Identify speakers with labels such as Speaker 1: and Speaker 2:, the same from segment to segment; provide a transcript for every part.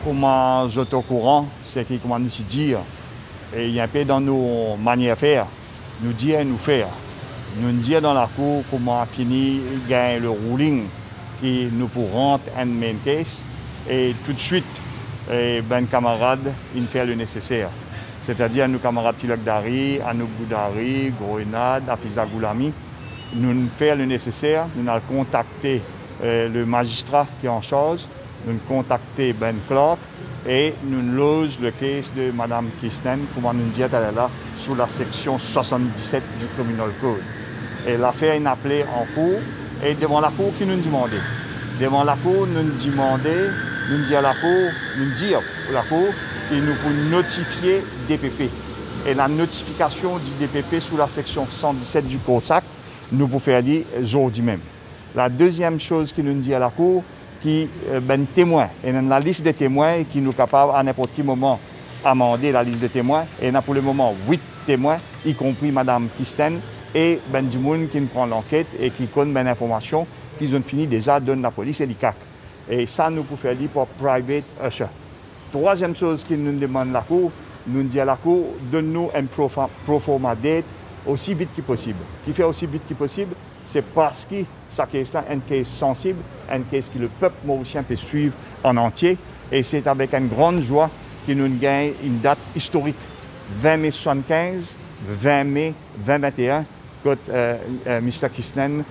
Speaker 1: comment je suis au courant, c'est qu'il comment nous se dire, et il y a un peu dans nos manières de faire, nous dire et nous faire. Nous dire dans la cour comment finir gagner le ruling qui nous pour rentrer un main case et tout de suite ben camarades il fait le nécessaire. C'est-à-dire à nos camarades Tilak Dari, Anouk Boudari, Grenade, Afiza Goulami, nous faisons le nécessaire, nous allons contacter le magistrat qui est en charge, nous contacter Ben Clark et nous lose le case de Mme Kirsten, comme on nous dit là, sous la section 77 du Criminal Code. Et l'affaire est appelée en cours et devant la cour qui nous demandait. Devant la cour, nous demandait, nous dit à la cour, nous dire à la cour qu'il nous faut notifier DPP. Et la notification du DPP sous la section 117 du Code SAC, nous pouvons faire aujourd'hui même. La deuxième chose qu'il nous dit à la cour, qui ben témoin. Et dans la liste des témoins qui nous capable à n'importe quel moment amender la liste des témoins. Et on a pour le moment 8 témoins, y compris Mme Kirsten et Ben Dimoun qui nous prend l'enquête et qui connaît ben l'information qu'ils ont fini déjà de la police et l'ICAC. Et ça, nous pouvons faire pour private usher. Troisième chose qu'il nous demande la Cour, nous dit à la Cour, donne-nous un proforma date aussi vite que possible. Qui fait aussi vite que possible, c'est parce que ça est un cas sensible, un cas que le peuple mauricien peut suivre en entier. Et c'est avec une grande joie que nous gagnons une date historique. 20 mai 75, 20 mai 2021, quand Mr. Kirsten,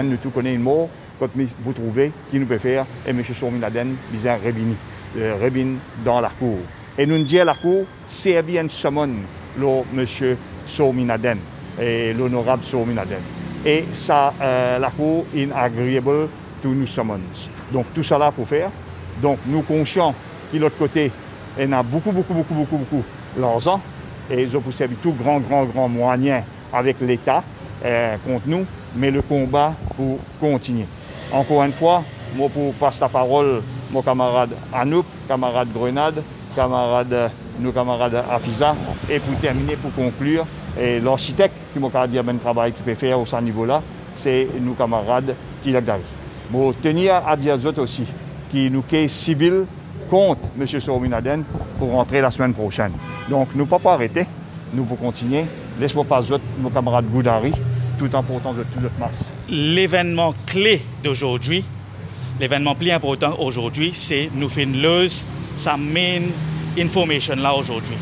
Speaker 1: nous tous connaissons une mot, quand vous trouvez qui nous peut faire, et M. Sourminaden, bizarre Revin dans la cour. Et nous disons à la cour, c'est bien summon le M. Sourminaden et l'honorable Sourminaden. Et ça, la cour est agréable to nous summons. Donc tout ça là pour faire. Donc nous conscients que de l'autre côté, il y a beaucoup l'argent et ils ont servi tout grand moyen avec l'État contre nous, mais le combat pour continuer. Encore une fois, moi pour passer la parole, mon camarade Anouk, camarade Grenade, nos camarades Afiza, et pour terminer, pour conclure, l'architecte qui m'a dit un travail qu'il peut faire au ce niveau-là, c'est nos camarades Tilak Dari. Bon, tenir à dire aux autres aussi, qui nous est civil contre M. Sourminaden pour rentrer la semaine prochaine. Donc, nous ne pouvons pas arrêter, nous pouvons continuer. Laisse-moi pas nos camarades Boudari, tout en portant de toute notre masse.
Speaker 2: L'événement clé d'aujourd'hui, l'événement plus important aujourd'hui, c'est nous faire lose sa main information là aujourd'hui.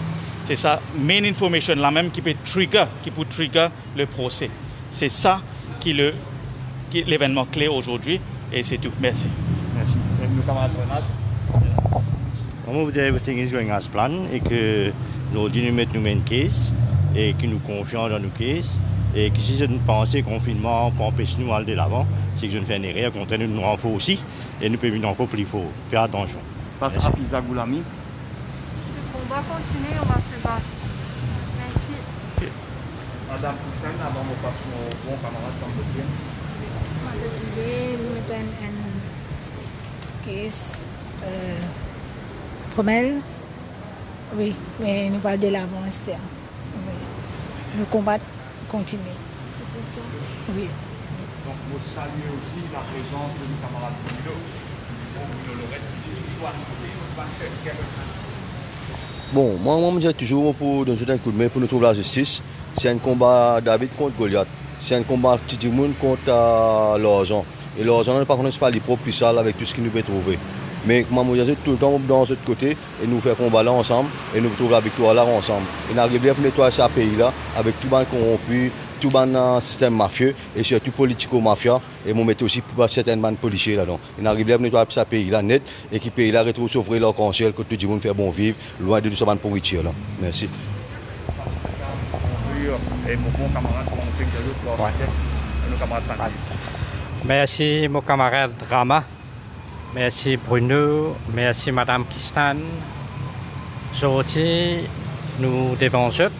Speaker 2: C'est ça, main information là même qui peut trigger le procès. C'est ça qui est l'événement clé aujourd'hui et c'est tout. Merci.
Speaker 1: Merci. Et nos camarades Grenade.
Speaker 3: Everything is going as planned et que nous mettons nous main case et que nous confions dans nos cases et que si nous pensons confinement pour empêcher nous d'aller de l'avant, c'est que je ne fais une erreur, contre nous nous renforcer aussi et nous pouvons encore plus fort. Faire attention.
Speaker 1: Face à Afiza Goulami.
Speaker 4: On va continuer, on va se battre. Merci.
Speaker 1: Okay. Madame Kirsten, avant de passer mon bon camarade comme le tien.
Speaker 5: Nous mettons un case formel. Oui, mais nous parlons de l'avance. Oui. Nous combattons, continuer. Oui.
Speaker 1: Donc, vous saluez aussi la présence de nos camarades Bruno.
Speaker 6: Bon, moi je dis toujours pour nous donner un coup de main pour nous trouver la justice. C'est un combat David contre Goliath. C'est un combat petit monde contre l'argent. Et l'argent, par contre, ce n'est pas les propres puissants avec tout ce qu'il nous peut trouver. Mais comme je dis tout le temps dans ce côté, et nous faire combat là ensemble, et nous trouvons la victoire là ensemble. Et nous arrivons à nettoyer ce pays-là avec tout le monde corrompu, tout le système mafieux et surtout politico-mafia. Et nous mettons aussi pour certaines bandes policiers là-dedans. Et nous arrivons à nettoyer ce pays-là net et qui pays-là retrouve s'ouvrir leur conscience, que tout le monde fait bon vivre, loin de tout ce bande pourriture là. Merci.
Speaker 1: Et mon bon camarade,
Speaker 7: merci mon camarade Rama, merci Bruno, merci Madame Kirsten. Aujourd'hui, nous devons jeter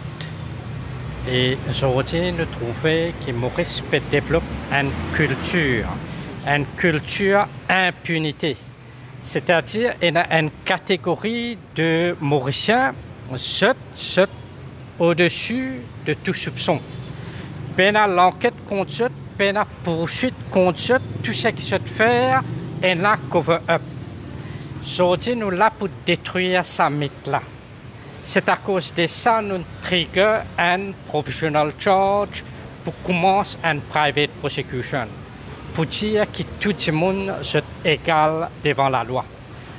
Speaker 7: et aujourd'hui, nous trouvons que Maurice peut développer une culture impunité. C'est-à-dire, il y a une catégorie de Mauriciens jetent au-dessus de tout soupçon. Pendant l'enquête qu'on jette, pendant la poursuite qu'on jette, tout ce qui se fait est là cover-up. Aujourd'hui, nous là pour détruire ce mythe-là. C'est à cause de ça nous trigger un provisional charge pour commencer une private prosecution. Pour dire que tout le monde est égal devant la loi.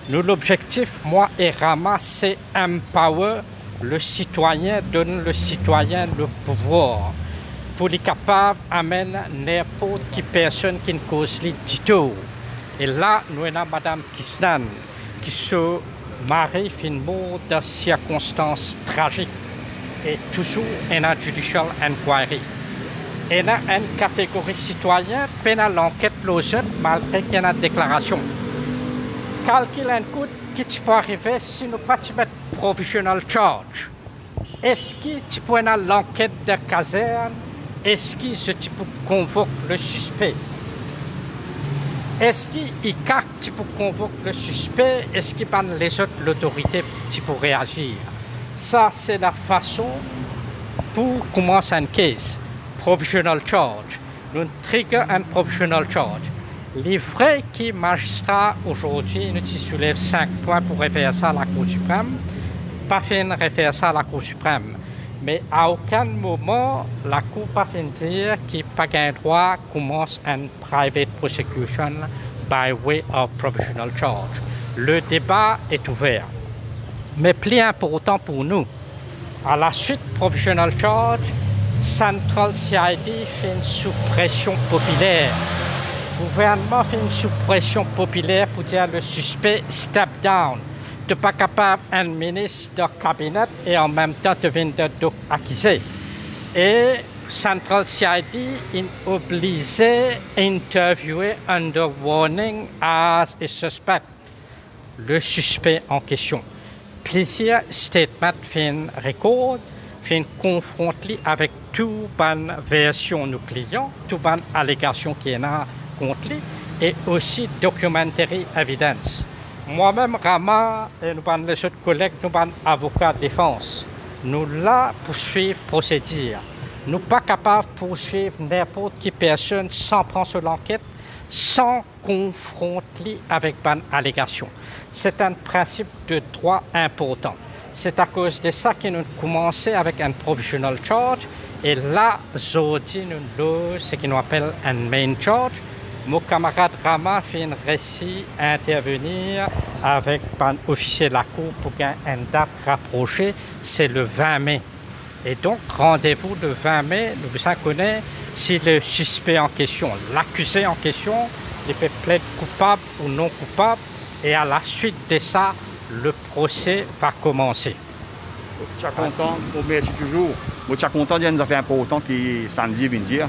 Speaker 7: Nous, l'objectif, moi et Rama, c'est empower le citoyen, donner le citoyen le pouvoir pour les capables d'amener n'importe qui personne qui ne cause les du tout. Et là, nous avons Mme Kisnan qui se marie finalement dans circonstances tragiques et toujours en judicial inquiry. Il y a une catégorie citoyenne, pendant l'enquête logée, malgré qu'il y a une déclaration. Calcule un coût qui peut arriver si nous ne pas mettre provisional charge. Est-ce que tu peux avoir l'enquête de caserne? Est-ce que tu peux convoquer le suspect? Est-ce qu'il tu peux convoquer le suspect? Est-ce que les autres l'autorité tu peux réagir? Ça, c'est la façon pour commencer un case. Provisional charge. Nous trigger un provisional charge. Les vrais qui magistrats aujourd'hui nous soulèvent 5 points pour référer ça à la Cour suprême, pas fait référer ça à la Cour suprême. Mais à aucun moment, la Cour n'a pas fait dire qu'il n'y a pas un droit commence une private prosecution by way of provisional charge. Le débat est ouvert. Mais plus important pour nous, à la suite provisional charge, Central CID fait une suppression populaire. Le gouvernement fait une suppression populaire pour dire le suspect step down. De pas capable un ministre de cabinet et en même temps de venir accusé. Et Central CID est obligé d'interviewer under warning as a suspect le suspect en question. Plusieurs statements fin record, fin confrontés avec toute bonne version de nos clients, toute bonne allégation qui est là contre lui, et aussi documentary evidence. Moi-même, Rama, et nous avons les autres collègues, nous avons avocats de défense. Nous là pour suivre procédure. Nous ne sommes pas capables de poursuivre n'importe qui personne sans prendre sur l'enquête, sans confronter avec une allégation. C'est un principe de droit important. C'est à cause de ça que nous commençons avec un provisional charge. Et là, aujourd'hui, nous avons ce qu'on appelle un main charge. Mon camarade Rama fait un récit à intervenir avec un officier de la Cour pour une date rapprochée, c'est le 20 mai. Et donc, rendez-vous le 20 mai, nous connaissons si le suspect en question, l'accusé en question, il peut plaider coupable ou non coupable. Et à la suite de ça, le procès va commencer.
Speaker 1: Je suis content, merci toujours. Je suis content de nous faire important qui samedi vient dire.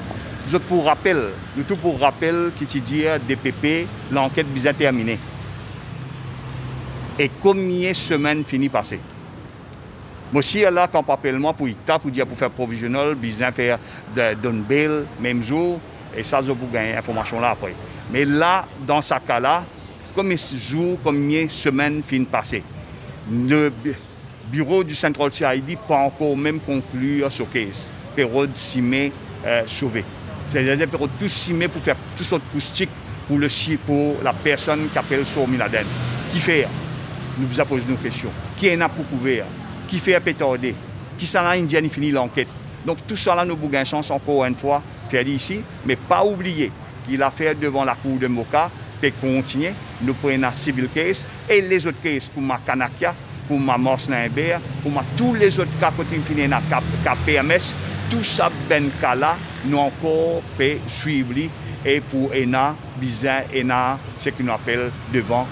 Speaker 1: Nous pour rappel, nous tout pour rappel qui te dit DPP, l'enquête bien terminée. Et combien de semaines fini passées? Moi aussi là quand appelle-moi pour dire pour faire provisionnel, bien faire donne bail même jour et ça je pour gagner information là après. Mais là dans ce cas-là, combien de jours, combien de semaines fini passées? Le bureau du Central CID pas encore même conclu ce case. Période 6 mai sauvé. C'est-à-dire pour tout 6 mai pour faire tout sortes de acoustique pour la personne qui appelle sur Miladen. Qui fait? Nous vous posons nos questions. Qui en a pour couvrir? Qui fait à pétarder? Qui s'en a indien fini l'enquête? Donc tout ça là nous avons une chance encore une fois faire ici, mais pas oublier qu'il a fait devant la cour de Moka peut continuer. Nous prenons un civil case et les autres cases pour ma Kanakia, pour ma Mors Nimbert, pour tous les autres cas qui finissent dans le PMS. Tout ça, ben cas là, nous encore peut suivre et pour ENA, bizarre ENA, ce qu'on appelle devant,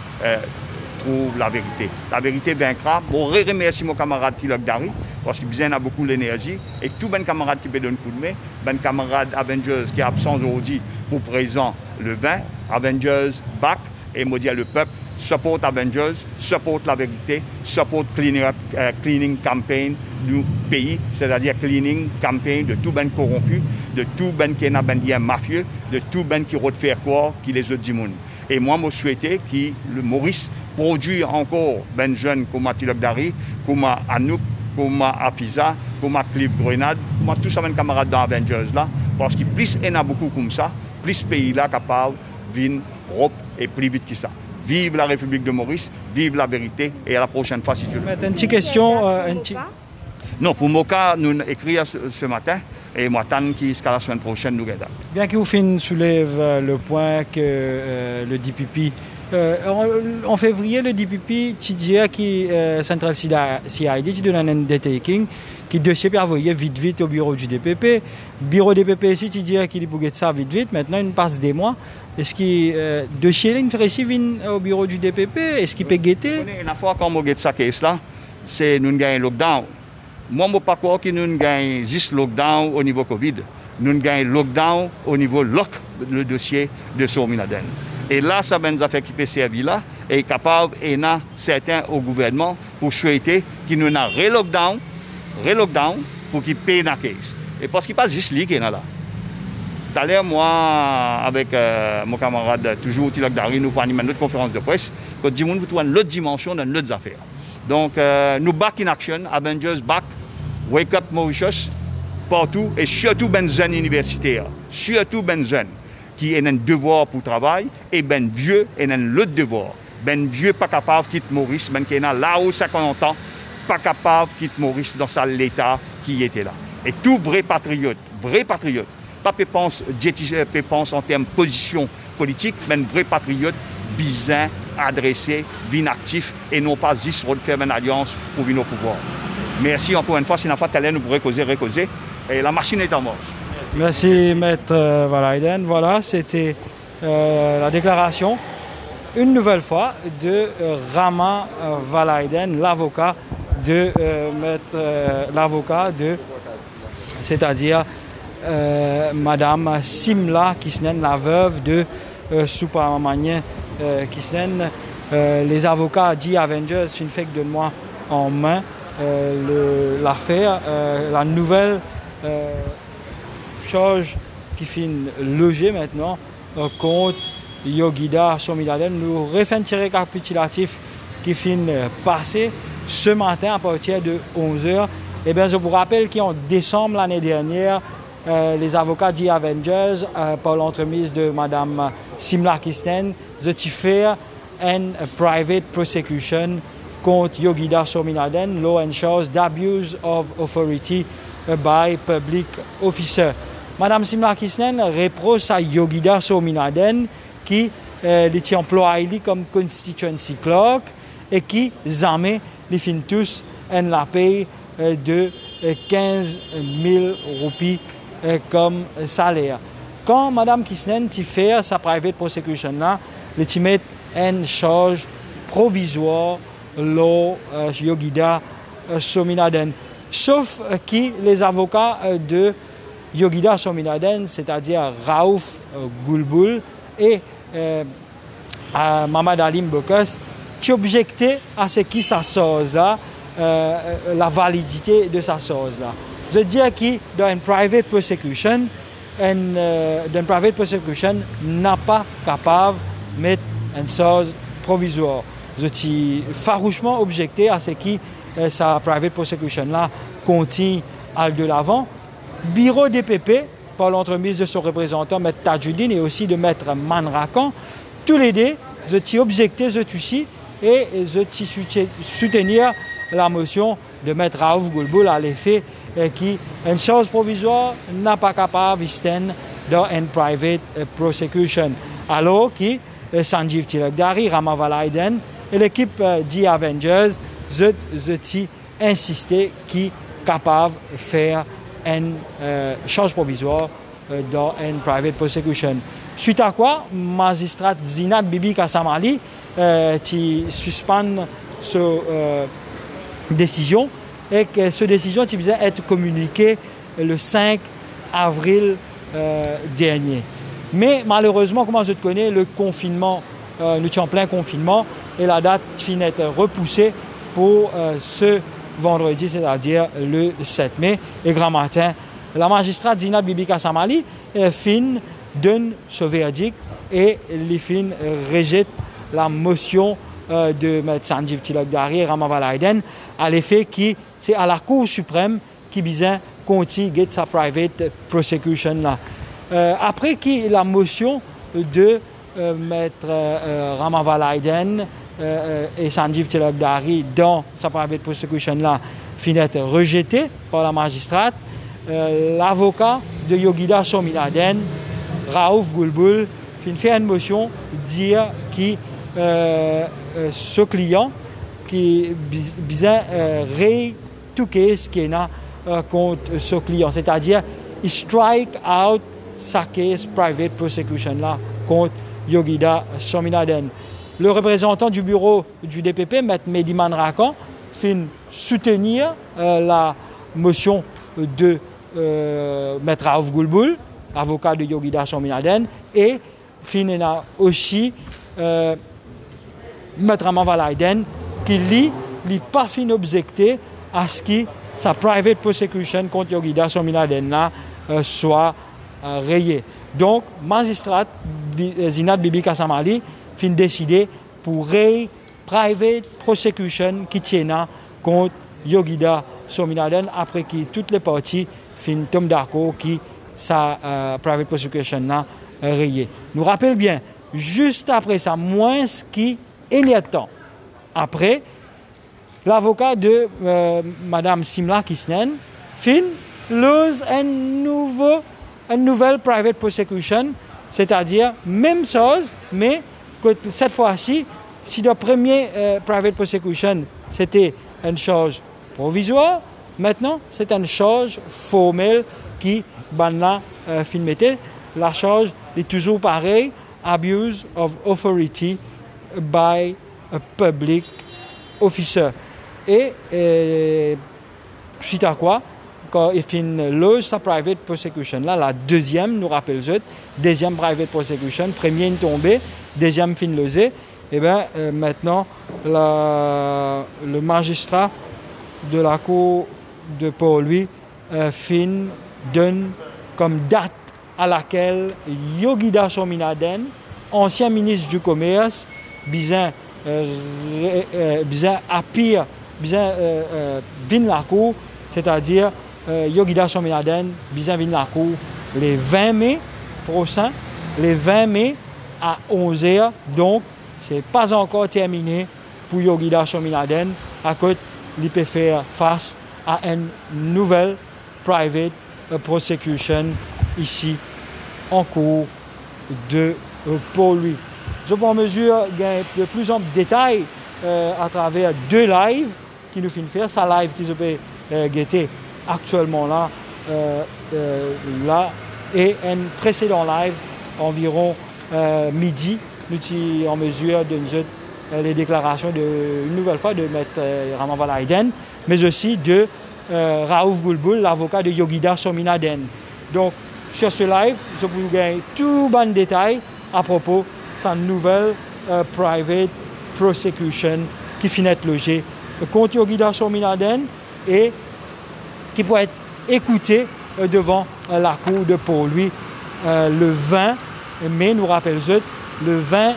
Speaker 1: trouve la vérité. La vérité vaincra. Bon, je remercie mon camarade Tilok Dari, parce que bizarre a beaucoup d'énergie, et tout ben camarade qui peut donner un coup de main, ben camarade Avengers qui est absent aujourd'hui pour présent le 20, Avengers back, et me dire le peuple, support Avengers, support la vérité, support cleaning campaign du pays, c'est-à-dire cleaning campaign de tout ben corrompu, de tout ben qui n'a ben bien mafieux, de tout ben qui rote faire quoi, qui les autres du monde. Et moi, je souhaitais que le Maurice produise encore ben jeunes comme Tilok Dari, comme Anouk, comme Afiza, comme Cliff Grenade, comme tous ces camarades dans Avengers là, parce que plus il y en a beaucoup comme ça, plus le pays là capable de venir et plus vite que ça. Vive la République de Maurice, vive la vérité et à la prochaine fois si Dieu le veut.
Speaker 5: Une petite question.
Speaker 1: Non, pour Moka, nous écrivons ce matin et moi, tant qu'à la semaine prochaine, nous regardons.
Speaker 5: Bien que vous soulève le point que le DPP, en février, le DPP, tu dis que Central CID, tu donnes un undertaking qui dossier puis envoyé vite au bureau du DPP. Bureau DPP ici, tu dis qu'il bouge ça vite. Maintenant, il passe des mois. Est-ce que dossier une récit vient au bureau du DPP? Est-ce qu'il peut guetter?
Speaker 1: Une fois qu'on a ça case là, c'est nous gagnons lockdown. Moi, je ne pas croire que nous gagnons juste lockdown au niveau Covid. Nous gagnons lockdown au niveau le dossier de Sominaden. Et là, ça nous a fait qui peut servir là et capable et n'a certains au gouvernement pour souhaiter qu'il nous a relockdown pour qu'il paye la case. Et parce qu'il pas juste lui qui est là. Tout à l'heure, moi, avec mon camarade, toujours Tilak Dari, nous avons une autre conférence de presse, que du monde vous trouvez une autre dimension dans notre affaires. Donc, nous back in action, Avengers back, wake up Mauritius, partout, et surtout ben jeunes universitaires, surtout ben jeunes, qui ont un devoir pour travail, et ben vieux, et un autre devoir. Ben vieux pas capable de quitter Maurice, ben qui est là où 50 ans, pas capable de quitter Maurice dans l'état qui était là. Et tout vrai patriote, pas pense en termes de position politique, mais un vrai patriote, bizarre, adressé, vinactif, et non pas juste faire une alliance pour venir au pouvoir. Merci encore une fois, si nous pourrons causer, et la machine est en marche.
Speaker 5: Merci, Maître Valaiden. Voilà, c'était la déclaration, une nouvelle fois, de Rama Valaiden, l'avocat de c'est-à-dire Madame Simla Kisnen, la veuve de Soupamamanien Kisnen. Les avocats dit Avengers, une fait que donne-moi en main l'affaire, la nouvelle chose qui finit loger maintenant contre Yogida Sominaden. Nous refait un tiré récapitulatif qui finit passer ce matin à partir de 11h. Eh bien, je vous rappelle qu'en décembre l'année dernière, les avocats dit Avengers, par l'entremise de Mme Simla Kisnen, ont fait une private prosecution contre Yogida Sominaden, law and charge d'abuse of authority by public officer. Mme Simla Kisnen reproche à Yogida Sominaden qui est employé comme constituency clerk et qui jamais les fin tous en la paye de 15 000 roupies comme salaire. Quand Mme Kisnen fait sa private prosecution là, elle met une charge provisoire le Yogida Sominaden. Sauf que les avocats de Yogida Sominaden, c'est-à-dire Raouf Goulboul et Mamad Alim Bokas, qui objectaient à ce qui sa chose là, la validité de sa chose là. Je dis que dans une private prosecution, n'a pas capable de mettre une chose provisoire. Je suis farouchement objecté à ce qui sa private prosecution là continue à aller de l'avant. Bureau DPP, par l'entremise de son représentant, M. Tadjoudine, et aussi de M. Manrakan, tous les deux, je suis objecté, je suis et je suis soutenir la motion de M. Raouf Goulboul à l'effet qui une chose provisoire n'a pas capable de dans une private prosecution. Alors que Sanjeev Tilak Dari, Rama Valaiden et l'équipe The Avengers, je insisté qui est capable de faire une chose provisoire dans une private prosecution. Suite à quoi, magistrat Zinat Bibi Kassamali qui suspend cette décision et que cette décision devait être communiquée le 5 avril dernier. Mais malheureusement, comme je connais, le confinement, nous sommes en plein confinement et la date finit d'être repoussée pour ce vendredi, c'est-à-dire le 7 mai. Et grand matin, la magistrate Zinat Bibi Kassamali donne ce verdict et les fins rejette la motion de M. Sanjeev Tilak Dari et Rama Valaiden à l'effet que c'est à la Cour suprême qui vient continuer sa private prosecution là. Après que la motion de Maître Ramaval Aiden et Sanjeev Chelabdari dans sa private prosecution là finit être rejeté par la magistrate. L'avocat de Yogida Swaminathan, Raouf Gulbul, fait une motion dire que ce client qui besoin ré tout case qui est là contre ce client, c'est-à-dire il strike out sa case private prosecution là contre Yogida Swaminathan. Le représentant du bureau du DPP, M. Mediman Rakan, fait soutenir la motion de M. Raouf Gulbul, avocat de Yogida Swaminathan, et fin aussi M. Ramaval Aiden qui n'a pas fin objecté à ce que sa private prosecution contre Yogida Swaminathan soit rayée. Donc, magistrat Zinat Bibi Kassamali fin décidé pour rayer private prosecution qui tient contre Yogida Swaminathan après que toutes les parties fin tombent d'accord qui sa private prosecution n'a rayé. Nous rappelons bien, juste après ça, moins qu'il y a de temps. Après, l'avocat de Mme Simla Kisnen fin lose une nouvelle private prosecution, c'est-à-dire même chose, mais que cette fois-ci, si la première private prosecution c'était une charge provisoire, maintenant c'est une charge formelle qui banna fin mettait. La charge est toujours pareille, abuse of authority by a public officer. Et suite à quoi, quand il fin lose sa private prosecution, là, la deuxième, nous rappelle deuxième private prosecution, première tombée, deuxième fin losée, et bien maintenant le magistrat de la cour de Port-Louis fin donne comme date à laquelle Yogida Swaminathan, ancien ministre du Commerce, bien appire, bien vin la cour, c'est-à-dire Yogida Swaminathan, bien vin la cour les 20 mai prochain, les 20 mai à 11h. Donc, ce n'est pas encore terminé pour Yogida Swaminathan à cause il peut faire face à une nouvelle private prosecution ici en cours de Port-Louis. Je prends mesure de plus en détail à travers deux lives qui nous finissent faire. Sa live qui se peut guetter actuellement là et un précédent live environ midi. Nous sommes en mesure de nous les déclarations une nouvelle fois de M. Ramaval Aiden, mais aussi de Raouf Gulbul, l'avocat de Yogida Swaminathan. Donc, sur ce live, je peux vous gagner tout bon détail à propos de sa nouvelle private prosecution qui finit d'être logée contre Yogida Swaminathan et qui peut être écoutée devant la cour de Port-Louis le 20 mai, nous rappelons le 20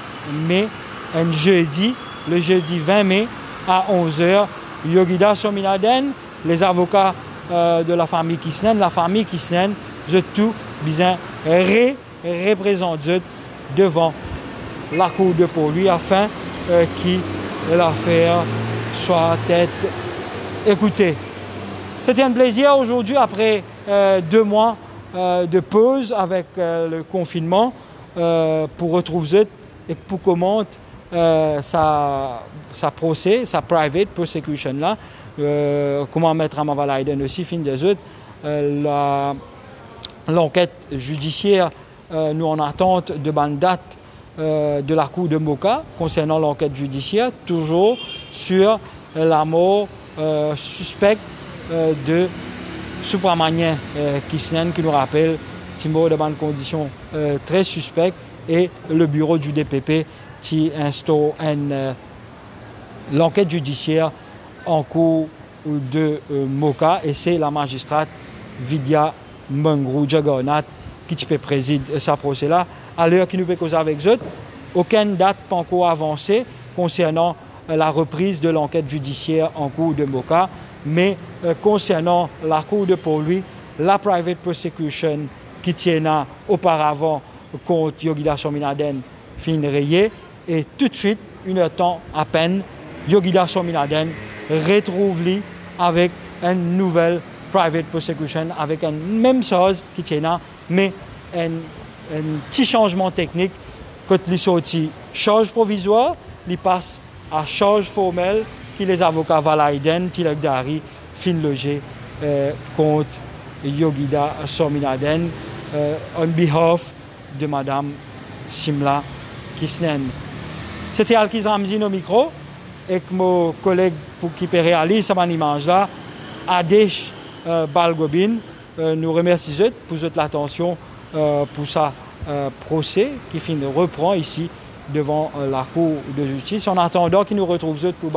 Speaker 5: mai, un jeudi, le jeudi 20 mai à 11h, Yogida Swaminathan, les avocats de la famille Kisnen, je tout bien représenté devant la cour de Port-Louis afin que l'affaire soit écoutée. C'était un plaisir aujourd'hui après 2 mois de pause avec le confinement pour retrouver et pour commenter sa procès, sa private prosecution là, comment mettre à Ramaval Aiden aussi fin des autres, l'enquête judiciaire nous en attente de bonne date de la cour de Moka concernant l'enquête judiciaire, toujours sur la mort suspecte de Supramanien Kisnen qui nous rappelle Timbo de bonnes conditions très suspectes et le bureau du DPP qui instaure l'enquête judiciaire en cours de Moka et c'est la magistrate Vidya Mangrou Jagannath qui peut présider ce procès-là. À l'heure qui nous peut causer avec eux, aucune date pas encore avancée concernant la reprise de l'enquête judiciaire en cours de Moka, mais concernant la cour de Port-Louis, la private prosecution qui tient auparavant contre Yogida Swaminathan fin rayé et tout de suite, une heure de temps à peine, Yogida Swaminathan retrouve-lui avec une nouvelle private prosecution, avec une même chose qui tient là, mais un petit changement technique. Quand il sorti charge provisoire, il passe à charge formelle qui les avocats Valaiden, Tilak Dari, fin logé contre Yogida Swaminathan on behalf de Madame Simla Kisnen. C'était Alkiz Ramzin au micro et mon collègue pour qui peut réaliser cette image-là, Adesh Balgobin, nous remercions pour votre attention pour ça procès qui reprend ici devant la Cour de justice. En attendant qu'il nous retrouve pour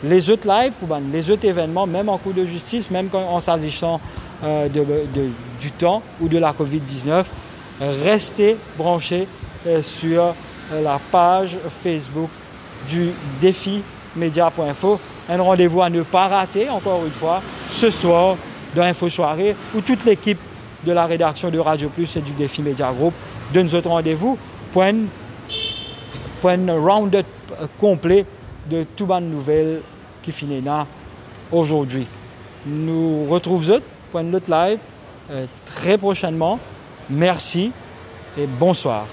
Speaker 5: les autres lives, pour les autres événements, même en Cour de justice, même en s'agissant du temps ou de la COVID-19, restez branchés sur la page Facebook du défimedia.info. Un rendez-vous à ne pas rater, encore une fois, ce soir dans Info Soirée, où toute l'équipe de la rédaction de Radio Plus et du Défi Média Group donne notre rendez-vous pour un round-up complet de toutes les nouvelles qui finissent là aujourd'hui. Nous retrouvons pour un autre live très prochainement. Merci et bonsoir.